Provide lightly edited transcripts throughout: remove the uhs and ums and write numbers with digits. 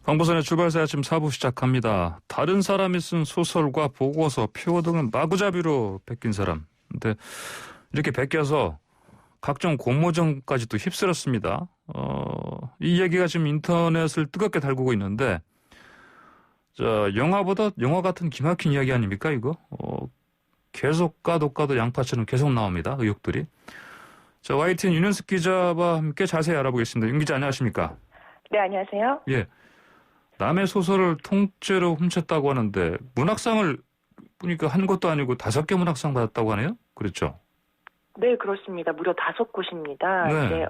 황보선의 출발사 아침 4부 시작합니다. 다른 사람이 쓴 소설과 보고서, 표 등은 마구잡이로 베낀 사람. 근데 이렇게 베껴서 각종 공모전까지도 휩쓸었습니다. 이 얘기가 지금 인터넷을 뜨겁게 달구고 있는데, 영화보다 영화 같은 기막힌 이야기 아닙니까, 이거? 계속 까도 양파처럼 계속 나옵니다, 의혹들이. YTN 윤현숙 기자와 함께 자세히 알아보겠습니다. 윤 기자, 안녕하십니까? 네, 안녕하세요. 예. 남의 소설을 통째로 훔쳤다고 하는데, 문학상을 보니까 한 것도 아니고 5개 문학상 받았다고 하네요? 그렇죠? 네, 그렇습니다. 무려 5곳입니다. 네. 이제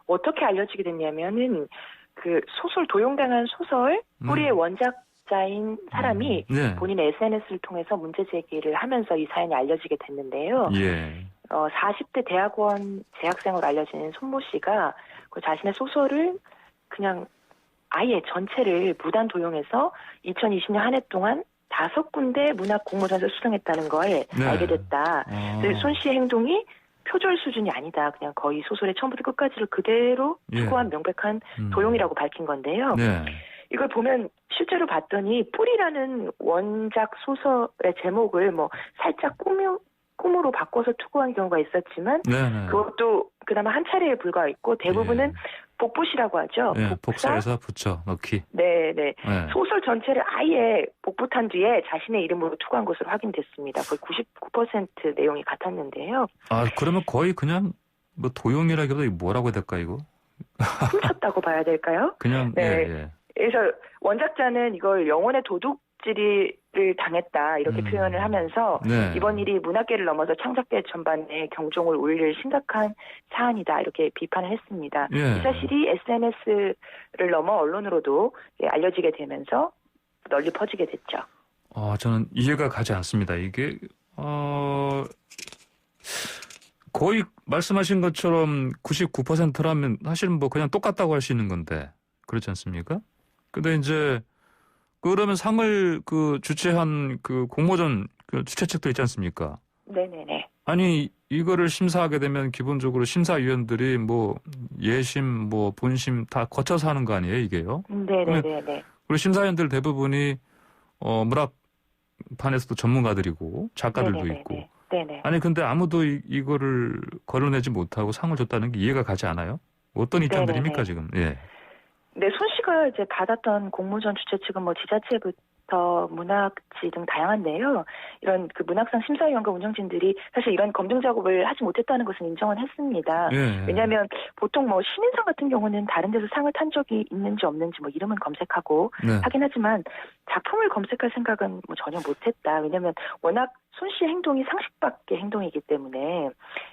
어떻게 알려지게 됐냐면은, 그 소설, 도용당한 소설, 뿌리의 원작자인 사람이 네. 본인의 SNS를 통해서 문제 제기를 하면서 이 사연이 알려지게 됐는데요. 예. 40대 대학원 재학생으로 알려진 손모 씨가 그 자신의 소설을 그냥 아예 전체를 무단 도용해서 2020년 한 해 동안 5군데 문학 공모전에서 수상했다는 걸 네. 알게 됐다. 손 씨의 행동이 표절 수준이 아니다. 그냥 거의 소설의 처음부터 끝까지를 그대로 추구한 명백한 도용이라고 밝힌 건데요. 네. 이걸 보면 실제로 봤더니 뿌리라는 원작 소설의 제목을 뭐 살짝 꿈으로 바꿔서 투고한 경우가 있었지만 네네. 그것도 그나마 한 차례에 불과했고 대부분은 복붙이라고 하죠. 네, 복사해서 붙여 넣기. 네. 네. 소설 전체를 아예 복붙한 뒤에 자신의 이름으로 투고한 것으로 확인됐습니다. 거의 99% 내용이 같았는데요. 그러면 거의 그냥 뭐 도용이라기보다 뭐라고 해야 될까 이거? 훔쳤다고 봐야 될까요? 그냥 네. 예. 그래서 원작자는 이걸 영혼의 도둑질을 당했다 이렇게 표현을 하면서 네. 이번 일이 문학계를 넘어서 창작계 전반에 경종을 울릴 심각한 사안이다 이렇게 비판을 했습니다. 예. 이 사실이 SNS를 넘어 언론으로도 알려지게 되면서 널리 퍼지게 됐죠. 저는 이해가 가지 않습니다. 이게 거의 말씀하신 것처럼 99%라면 사실은 뭐 그냥 똑같다고 할 수 있는 건데 그렇지 않습니까? 근데 이제 그러면 상을 주최한 공모전 주최 측도 있지 않습니까? 네네네. 아니 이거를 심사하게 되면 기본적으로 심사위원들이 뭐 예심, 뭐 본심 다 거쳐서 하는 거 아니에요, 이게요? 네네네. 그리고 심사위원들 대부분이 문학판에서도 전문가들이고 작가들도 네네네네. 있고. 네네. 아니 근데 아무도 이거를 거론하지 못하고 상을 줬다는 게 이해가 가지 않아요? 어떤 입장들입니까 지금? 예. 네, 손 씨가 이제 받았던 공모전 주최 측은 뭐 지자체부터 문학지 등 다양한데요. 이런 문학상 심사위원과 운영진들이 사실 이런 검증 작업을 하지 못했다는 것은 인정은 했습니다. 예. 왜냐하면 보통 뭐 신인상 같은 경우는 다른 데서 상을 탄 적이 있는지 없는지 뭐 이름은 검색하고 하긴 하지만 작품을 검색할 생각은 뭐 전혀 못했다. 왜냐하면 워낙 손 씨의 행동이 상식 밖의 행동이기 때문에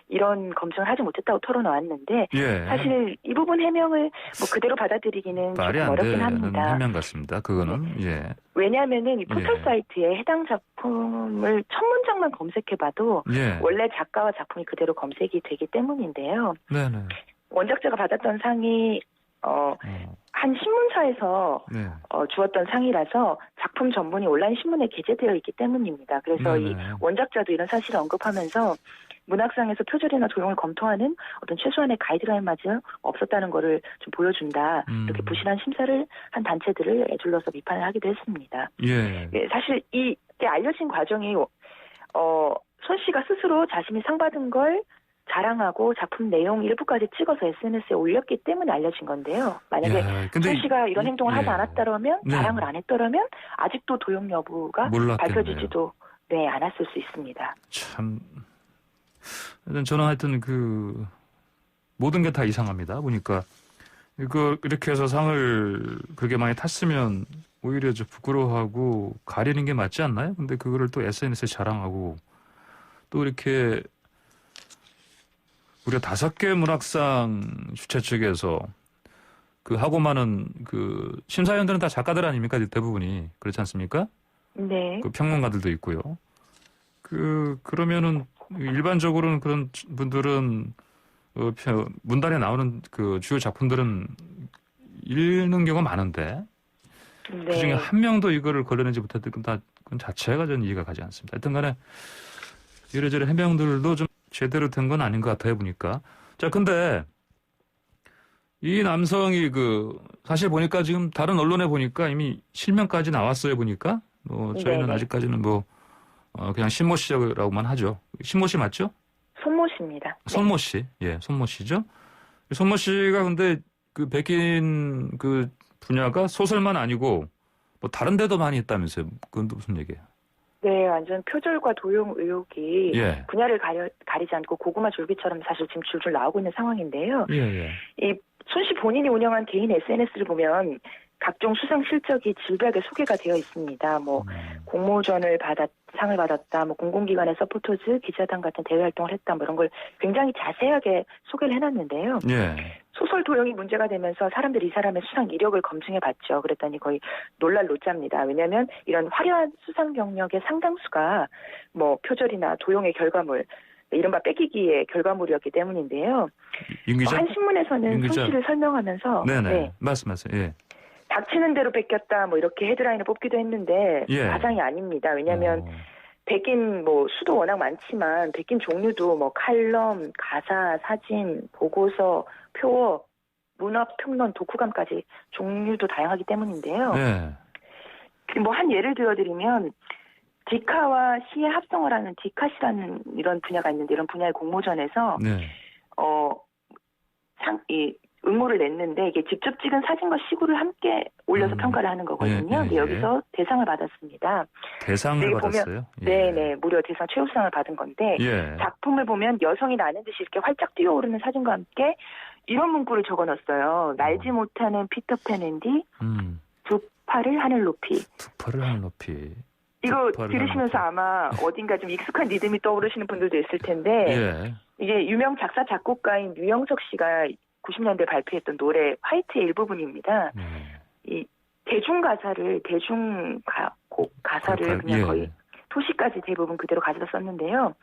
이런 검증을 하지 못했다고 털어놓았는데 사실 이 부분 해명을 뭐 그대로 받아들이기는 말이 조금 안 어렵긴 되는 합니다. 해명 같습니다. 그거는 왜냐하면은 이 포털 사이트에 해당 작품을 첫 문장만 검색해봐도 원래 작가와 작품이 그대로 검색이 되기 때문인데요. 네네. 원작자가 받았던 상이 한 신문사에서 주었던 상이라서 작품 전문이 온라인 신문에 게재되어 있기 때문입니다. 그래서 이 원작자도 이런 사실을 언급하면서 문학상에서 표절이나 도용을 검토하는 어떤 최소한의 가이드라인마저 없었다는 것을 좀 보여준다. 이렇게 부실한 심사를 한 단체들을 애둘러서 비판을 하기도 했습니다. 사실 이게 알려진 과정이 손 씨가 스스로 자신이 상 받은 걸 자랑하고 작품 내용 일부까지 찍어서 SNS에 올렸기 때문에 알려진 건데요. 만약에 손 씨가 이런 행동을 하지 않았더라면 자랑을 안 했더라면 아직도 도용 여부가 밝혀지지도 않았을 수 있습니다. 참 저는 하여튼 모든 게 다 이상합니다. 보니까 이렇게 해서 상을 그렇게 많이 탔으면 오히려 좀 부끄러워하고 가리는 게 맞지 않나요? 근데 그거를 또 SNS에 자랑하고 또 이렇게 우리가 5개 문학상 주최 측에서 하고 많은 심사위원들은 다 작가들 아닙니까? 대부분이. 그렇지 않습니까? 네. 평론가들도 있고요. 그러면은 일반적으로는 그런 분들은 문단에 나오는 주요 작품들은 읽는 경우가 많은데 그중에 한 명도 이거를 걸러내지 못했던 그건 자체가 저는 이해가 가지 않습니다. 하여튼 간에 이래저래 해명들도 좀 제대로 된 건 아닌 것 같아요, 보니까. 자, 근데 이 남성이 사실 보니까 지금 다른 언론에 보니까 이미 실명까지 나왔어요, 보니까. 저희는 네네. 아직까지는 그냥 신모 씨라고만 하죠. 신모 씨 맞죠? 손모 씨입니다. 손모 씨. 예, 손모 씨죠. 손모 씨가 근데 백인 분야가 소설만 아니고 다른 데도 많이 있다면서요. 그건 또 무슨 얘기예요? 네, 완전 표절과 도용 의혹이 예. 분야를 가리지 않고 고구마 줄기처럼 사실 지금 줄줄 나오고 있는 상황인데요. 예. 이 손 씨 본인이 운영한 개인 SNS를 보면 각종 수상 실적이 질비하게 소개가 되어 있습니다. 공모전을 상을 받았다, 공공기관의 서포터즈, 기자단 같은 대외 활동을 했다, 이런 걸 굉장히 자세하게 소개를 해놨는데요. 예. 소설 도용이 문제가 되면서 사람들이 이 사람의 수상 이력을 검증해봤죠. 그랬더니 거의 놀랄 노짜입니다. 왜냐하면 이런 화려한 수상 경력의 상당수가 표절이나 도용의 결과물, 이른바 뺏기기의 결과물이었기 때문인데요. 한 신문에서는 손 씨를 설명하면서 네네. 말씀하세요. 예. 닥치는 대로 뺏겼다 이렇게 헤드라인을 뽑기도 했는데 예. 과장이 아닙니다. 왜냐하면 베낀 수도 워낙 많지만 베낀 종류도 칼럼, 가사, 사진, 보고서, 표어, 문학, 평론, 독후감까지 종류도 다양하기 때문인데요. 네. 한 예를 들어드리면 디카와 시의 합성을 하는 디카시라는 이런 분야가 있는데 이런 분야의 공모전에서 응모를 냈는데 이게 직접 찍은 사진과 시구를 함께 올려서 평가를 하는 거거든요. 근데 여기서 대상을 받았습니다. 대상을 받았어요? 네네, 무려 대상 최우수상을 받은 건데 작품을 보면 여성이 나는 듯이 이렇게 활짝 뛰어오르는 사진과 함께 이런 문구를 적어놨어요. 날지 못하는 피터팬 앤디, 두 팔을 하늘 높이. 두 팔을 하늘 높이. 이거 들으시면서 아마 어딘가 좀 익숙한 리듬이 떠오르시는 분들도 있을 텐데 이게 유명 작사 작곡가인 유영석 씨가 90년대 발표했던 노래 화이트의 일부분입니다. 이 대중 가사를 그냥 거의 토시까지 대부분 그대로 가져다 썼는데요.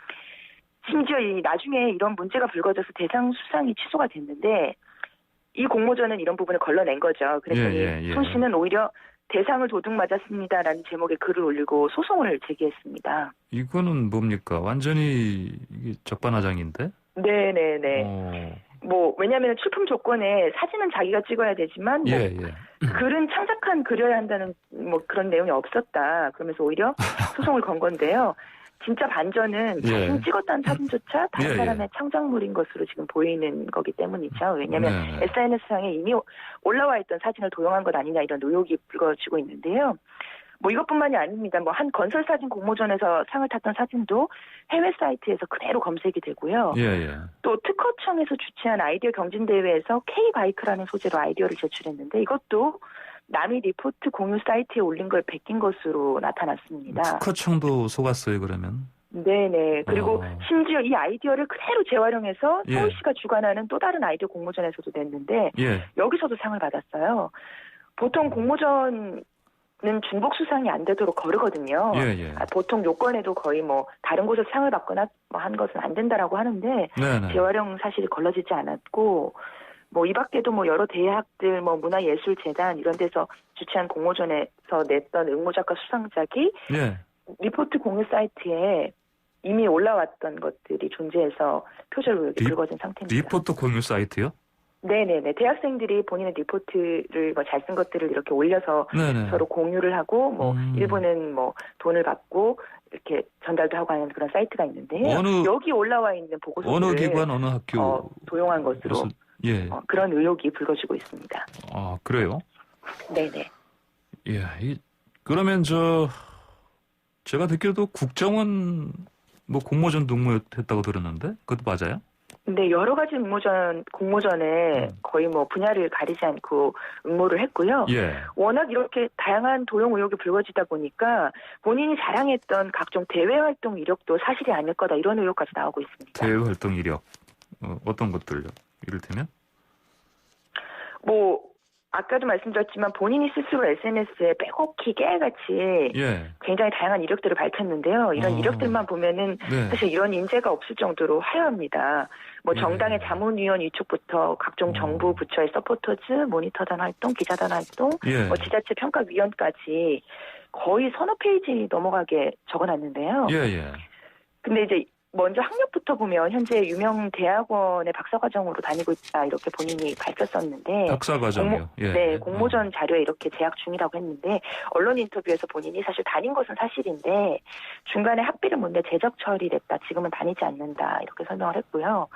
심지어 나중에 이런 문제가 불거져서 대상 수상이 취소가 됐는데 이 공모전은 이런 부분을 걸러낸 거죠. 그랬더니 손 씨는 오히려 대상을 도둑맞았습니다라는 제목의 글을 올리고 소송을 제기했습니다. 이거는 뭡니까? 완전히 이게 적반하장인데? 네네네. 왜냐하면 출품 조건에 사진은 자기가 찍어야 되지만 글은 창작한 그려야 한다는 그런 내용이 없었다. 그러면서 오히려 소송을 건 건데요. 진짜 반전은 자신이 찍었다는 사진조차 다른 사람의 창작물인 것으로 지금 보이는 거기 때문이죠. 왜냐하면 SNS상에 이미 올라와 있던 사진을 도용한 것 아니냐 이런 의혹이 불거지고 있는데요. 이것뿐만이 아닙니다. 한 건설 사진 공모전에서 상을 탔던 사진도 해외 사이트에서 그대로 검색이 되고요. 또 특허청에서 주최한 아이디어 경진대회에서 K바이크라는 소재로 아이디어를 제출했는데 이것도 남이 리포트 공유 사이트에 올린 걸 베낀 것으로 나타났습니다. 특허청도 속았어요, 그러면? 네네. 그리고 심지어 이 아이디어를 그대로 재활용해서 서울시가 주관하는 또 다른 아이디어 공모전에서도 냈는데 여기서도 상을 받았어요. 보통 공모전 는 중복 수상이 안 되도록 거르거든요. 보통 요건에도 거의 다른 곳에서 상을 받거나 한 것은 안 된다라고 하는데 재활용 사실이 걸러지지 않았고 이 밖에도 여러 대학들 문화예술재단 이런 데서 주최한 공모전에서 냈던 응모작가 수상작이 리포트 공유 사이트에 이미 올라왔던 것들이 존재해서 표절 의혹이 불거진 상태입니다. 리포트 공유 사이트요? 네네네. 대학생들이 본인의 리포트를 잘 쓴 것들을 이렇게 올려서 서로 공유를 하고 일부는 돈을 받고 이렇게 전달도 하고 하는 그런 사이트가 있는데요. 여기 올라와 있는 보고서를 어느 기관 어느 학교 도용한 것으로 그런 의혹이 불거지고 있습니다. 아 그래요? 네네. 그러면 제가 듣기로도 국정원 공모전도 응모했다고 들었는데 그것도 맞아요? 네, 여러 가지 공모전에 거의 분야를 가리지 않고 응모를 했고요. 워낙 이렇게 다양한 도용 의혹이 불거지다 보니까 본인이 자랑했던 각종 대외 활동 이력도 사실이 아닐 거다 이런 의혹까지 나오고 있습니다. 대외 활동 이력 어떤 것들요? 이를테면? 아까도 말씀드렸지만 본인이 스스로 SNS에 빼곡히 깨알같이 굉장히 다양한 이력들을 밝혔는데요. 이런 이력들만 보면은 사실 이런 인재가 없을 정도로 화려합니다. 정당의 자문위원 위촉부터 각종 정부 부처의 서포터즈, 모니터단 활동, 기자단 활동, 지자체 평가위원까지 거의 서너 페이지 넘어가게 적어놨는데요. 근데 이제 먼저 학력부터 보면 현재 유명 대학원의 박사과정으로 다니고 있다 이렇게 본인이 밝혔었는데 박사과정이요. 네, 공모전 자료에 이렇게 재학 중이라고 했는데 언론 인터뷰에서 본인이 사실 다닌 것은 사실인데 중간에 학비를 못 내 재적 처리됐다. 지금은 다니지 않는다 이렇게 설명을 했고요.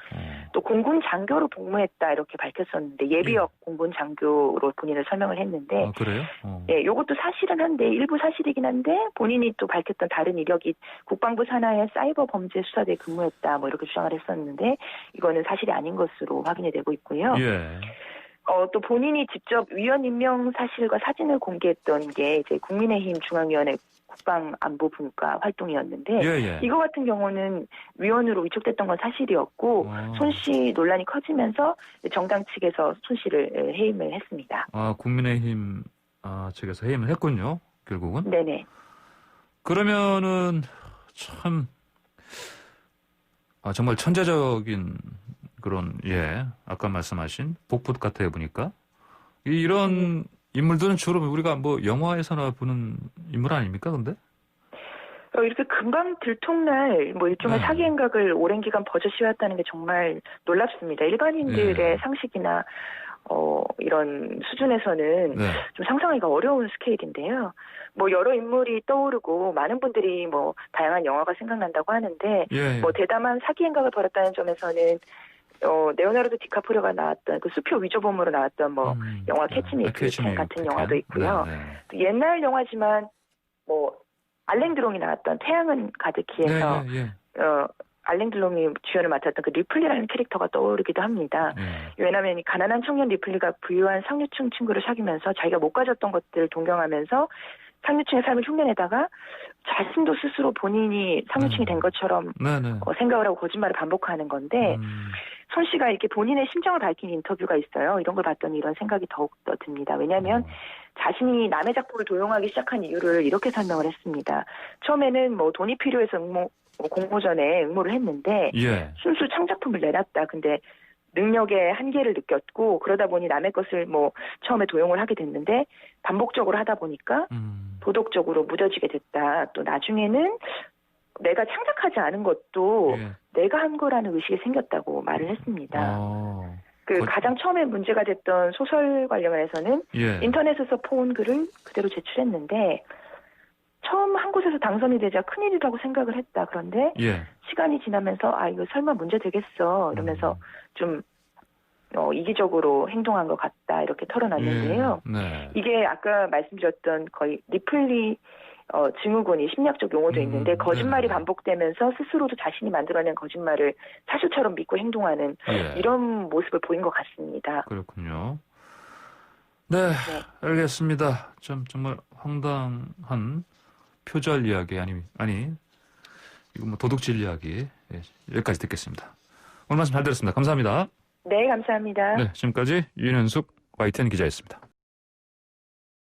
또 공군 장교로 복무했다 이렇게 밝혔었는데 예비역 공군 장교로 본인을 설명을 했는데 그래요? 예, 요것도 사실은 한데 일부 사실이긴 한데 본인이 또 밝혔던 다른 이력이 국방부 산하의 사이버 범죄 수사대에 근무했다 뭐 이렇게 주장을 했었는데 이거는 사실이 아닌 것으로 확인이 되고 있고요. 예. 또 본인이 직접 위원 임명 사실과 사진을 공개했던 게 이제 국민의힘 중앙위원회 국방안보분과 활동이었는데 예. 이거 같은 경우는 위원으로 위촉됐던 건 사실이었고 손 씨 논란이 커지면서 정당 측에서 손 씨를 해임을 했습니다. 국민의힘 측에서 해임을 했군요. 결국은. 네네. 그러면은 참 정말 천재적인 그런 아까 말씀하신 복붙 같아요 보니까 이런 인물들은 주로 우리가 뭐 영화에서나 보는 인물 아닙니까 근데? 이렇게 금방 들통날 뭐 일종의 사기 행각을 오랜 기간 버젓이왔다는 게 정말 놀랍습니다. 일반인들의 상식이나 이런 수준에서는 좀 상상하기가 어려운 스케일인데요. 뭐 여러 인물이 떠오르고 많은 분들이 뭐 다양한 영화가 생각난다고 하는데 뭐 대담한 사기 행각을 벌였다는 점에서는 레오나르도 디카프리오가 나왔던 그 수표 위조범으로 나왔던 뭐 영화 캐치미 같은 영화도 있고요. 또 옛날 영화지만 뭐 알랭 드롱이 나왔던 태양은 가득히에서 알랭 드롱이 주연을 맡았던 그 리플리라는 캐릭터가 떠오르기도 합니다. 왜냐하면 이 가난한 청년 리플리가 부유한 상류층 친구를 사귀면서 자기가 못 가졌던 것들을 동경하면서 상류층의 삶을 흉내내다가 자신도 스스로 본인이 상류층이 된 것처럼 생각을 하고 거짓말을 반복하는 건데 손 씨가 이렇게 본인의 심정을 밝힌 인터뷰가 있어요. 이런 걸 봤더니 이런 생각이 더욱더 듭니다. 왜냐하면 자신이 남의 작품을 도용하기 시작한 이유를 이렇게 설명을 했습니다. 처음에는 뭐 돈이 필요해서 공모전에 응모를 했는데 순수 창작품을 내놨다. 근데 능력의 한계를 느꼈고 그러다 보니 남의 것을 뭐 처음에 도용을 하게 됐는데 반복적으로 하다 보니까 도덕적으로 무뎌지게 됐다. 또 나중에는 내가 창작하지 않은 것도 내가 한 거라는 의식이 생겼다고 말을 했습니다. 가장 처음에 문제가 됐던 소설 관련해서는 인터넷에서 포온 글을 그대로 제출했는데 처음 한 곳에서 당선이 되자 큰일이라고 생각을 했다. 그런데 시간이 지나면서 이거 설마 문제 되겠어 이러면서 좀 이기적으로 행동한 것 같다 이렇게 털어놨는데요. 이게 아까 말씀드렸던 거의 리플리 증후군이 심리학적 용어도 있는데 거짓말이 반복되면서 스스로도 자신이 만들어낸 거짓말을 사실처럼 믿고 행동하는 이런 모습을 보인 것 같습니다. 그렇군요. 네. 알겠습니다. 정말 황당한 표절 이야기 아니 이거 뭐 도둑질 이야기 여기까지 듣겠습니다. 오늘 말씀 잘 들었습니다. 감사합니다. 네, 감사합니다. 네, 지금까지 윤현숙 YTN 기자였습니다.